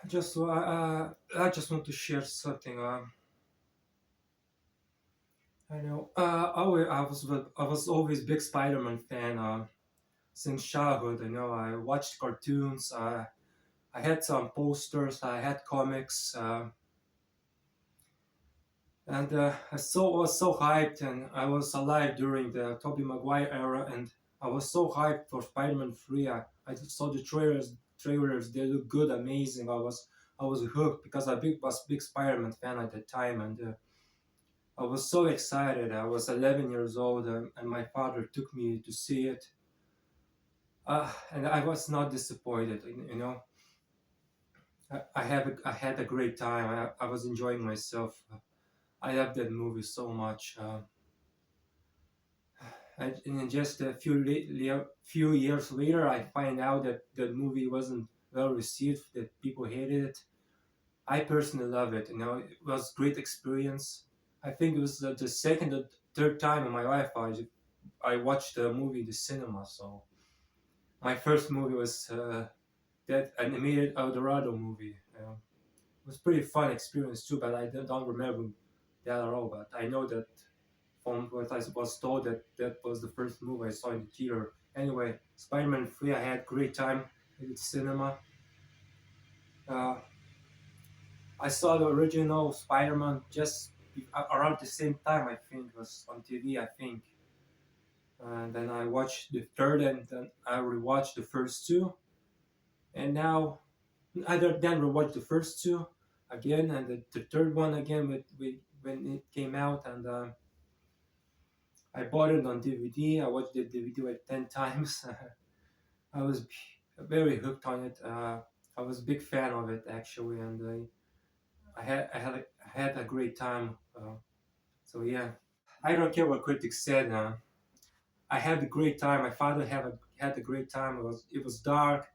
I just want to share something. I know. I was always big Spider-Man fan. Since childhood. I watched cartoons. I had some posters. I had comics. And was so hyped, and I was alive during the Tobey Maguire era, and I was so hyped for Spider-Man 3. I just saw the trailers. They look good, amazing. I was hooked because was big Spider-Man fan at the time, and I was so excited. I was 11 years old, and my father took me to see it. And I was not disappointed. I had a great time. I was enjoying myself. I loved that movie so much. And then just a few years later, I find out that the movie wasn't well received, that people hated it. I personally love it. It was a great experience. I think it was the second or third time in my life I watched the movie in the cinema. So my first movie was that animated Eldorado movie. It was pretty fun experience too, but I don't remember that at all. But I know that from what I was told that that was the first movie I saw in the theater. Anyway, Spider-Man 3, I had great time in the cinema. Uh, I saw the original Spider-Man just around the same time, I think, it was on TV, I think. And then I watched the third, and then I rewatched the first two. And now, I then rewatched the first two again, and the third one again when it came out. And I bought it on DVD. I watched the DVD like 10 times. I was very hooked on it. I was a big fan of it actually, and I had a great time. So yeah, I don't care what critics said. I had a great time. My father had a great time. It was dark.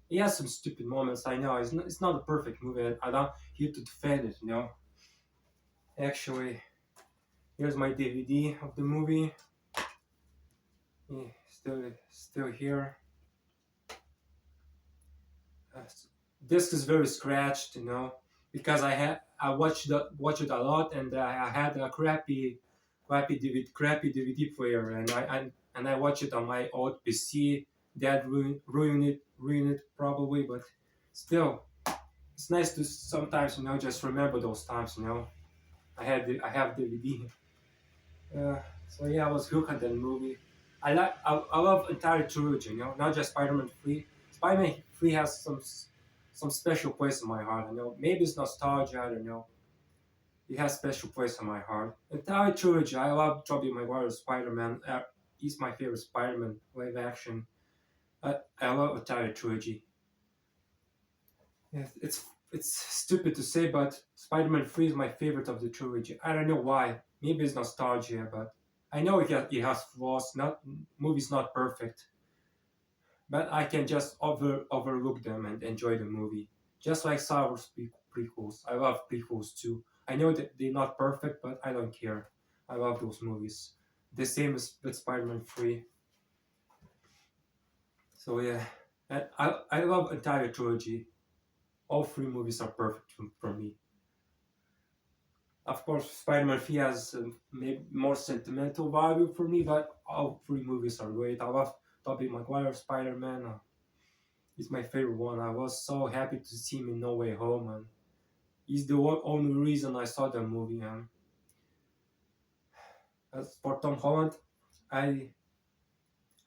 It has some stupid moments. I know it's not a perfect movie. I don't here to defend it. Actually, here's my DVD of the movie. Yeah, still here. Uh, this is very scratched, because I watched it a lot, and I had a crappy DVD player, and I watched it on my old PC. That ruined it probably, but still, it's nice to sometimes just remember those times. I have DVD. So yeah, I was hooked on that movie. I love entire trilogy, not just Spider-Man 3. Spider-Man 3 has some special place in my heart. Maybe it's nostalgia. I don't know. It has special place in my heart. Entire trilogy. I love Tobey Maguire's Spider-Man. He's my favorite Spider-Man live action. I love entire trilogy. Yeah, it's stupid to say, but Spider-Man 3 is my favorite of the trilogy. I don't know why. Maybe it's nostalgia, but I know it has flaws. Not movie's not perfect, but I can just overlook them and enjoy the movie. Just like Star Wars prequels. I love prequels too. I know that they're not perfect, but I don't care. I love those movies. The same as with Spider-Man 3. So yeah, and I love entire trilogy. All three movies are perfect for me. Of course, Spider-Man 3 has maybe more sentimental value for me, but all three movies are great. I love Tobey Maguire Spider-Man. He's my favorite one. I was so happy to see him in No Way Home, and he's the only reason I saw the movie. As for Tom Holland, I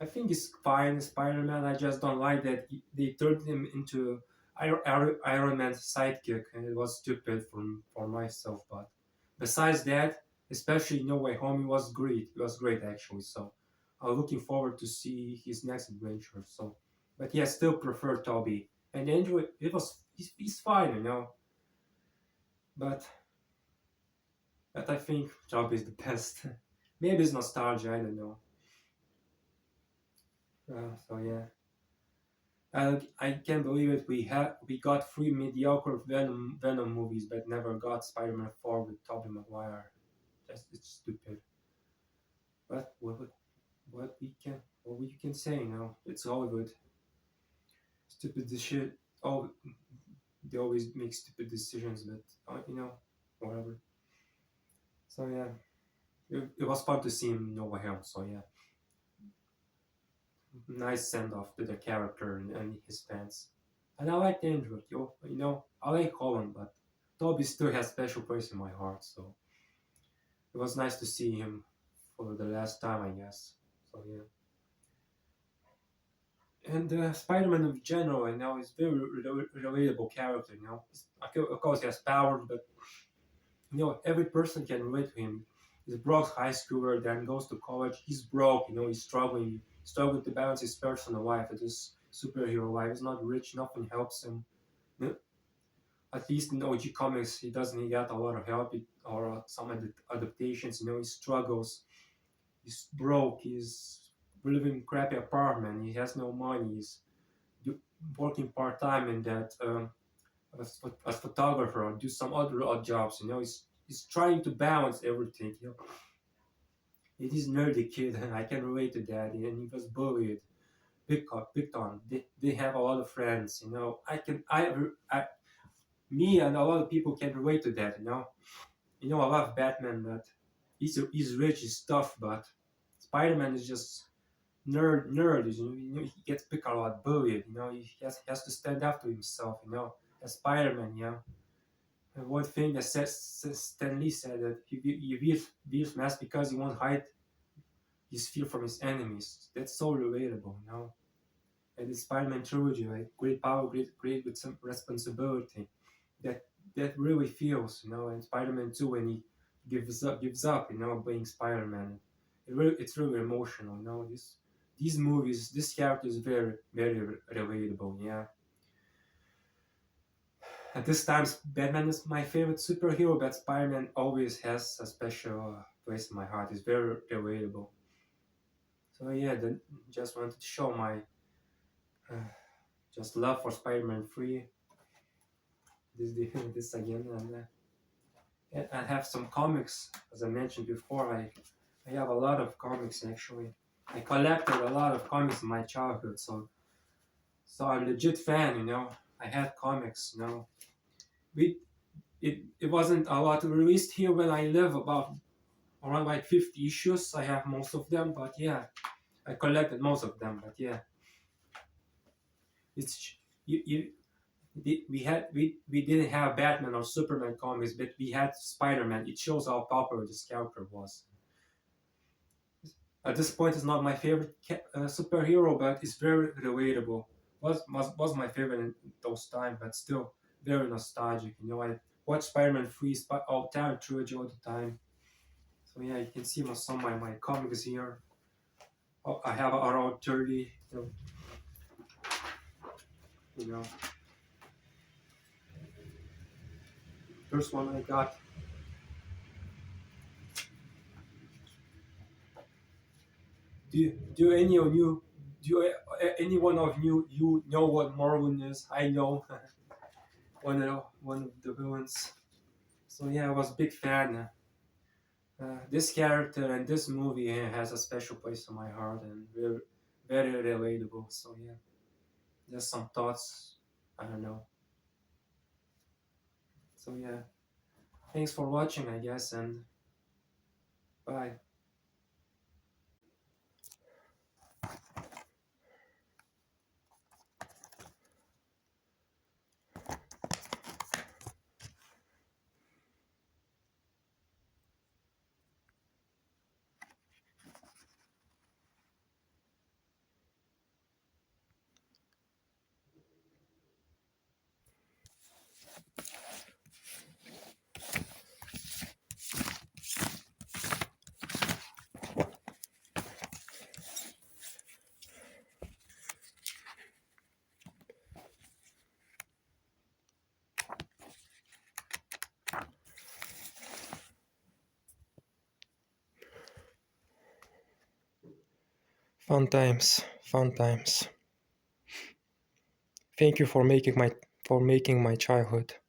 I think he's fine Spider-Man. I just don't like that they turned him into Iron Man's sidekick, and it was stupid for myself. But besides that, especially No Way Home, it was great. It was great actually. So I'm looking forward to see his next adventure. So, but yeah, still prefer Toby. And Andrew, he's fine, But I think Toby is the best. Maybe it's nostalgia. I don't know. So yeah. I can't believe it. We got three mediocre Venom movies, but never got Spider-Man 4 with Tobey Maguire. Just it's stupid. But what we can say, It's Hollywood. Stupid this shit. Oh, they always make stupid decisions, but whatever. So yeah, it was fun to see him know him. So yeah, nice send off to the character and his fans. And I like Andrew. I like Holland, but Toby still has special place in my heart. So it was nice to see him for the last time, I guess. So yeah. And Spider-Man in general, is very relatable character. Of course, he has powers, but every person can relate to him. He's broke high schooler, then goes to college. He's broke. He's struggling to balance his personal life with his superhero life. He's not rich. Nothing helps him. You know, At least in OG comics, he get a lot of help or some adaptations. He struggles. He's broke. He's living in crappy apartment. He has no money. He's working part time in that as photographer or do some other odd jobs. He's trying to balance everything. It is nerdy kid, and I can relate to that. And he was bullied, picked on. They have a lot of friends. Me and a lot of people can relate to that. I love Batman, but he's rich, he's tough, but Spider-Man is just nerd. He gets picked a lot, bullied. He has to stand up to himself. As Spider-Man. And one thing that Stan Lee said that he wears mask because he won't hide his fear from his enemies. That's so relatable. And the Spider-Man trilogy, like great power, great with some responsibility. That that really feels. And Spider-Man 2 when he gives up, playing Spider-Man. It's really emotional. These movies, this character is very very relatable. Yeah. At this time, Batman is my favorite superhero, but Spider-Man always has a special place in my heart. It's very relatable. So yeah, just wanted to show my uh, just love for Spider-Man 3. This again, and I have some comics, as I mentioned before. I have a lot of comics actually. I collected a lot of comics in my childhood, so I'm a legit fan. I had comics. We it wasn't a lot released here when I live, about around like 50 issues. I have most of them, but yeah, I collected most of them. But yeah, it's you, we didn't have Batman or Superman comics, but we had Spider-Man. It shows how popular this character was. At this point, it's not my favorite superhero, but it's very relatable. Was my favorite in those times, but still very nostalgic. I watch Spider-Man 3 all time trilogy all the time. So yeah, you can see some of my comics here. I have around 30. You know, first one I got. Do any of you any one of you know what Marlin is? I know one of the villains. So yeah, I was a big fan. This character and this movie has a special place in my heart and very relatable. So yeah, just some thoughts. I don't know. So yeah, thanks for watching, I guess, and bye. Fun times, fun times. Thank you for making my childhood.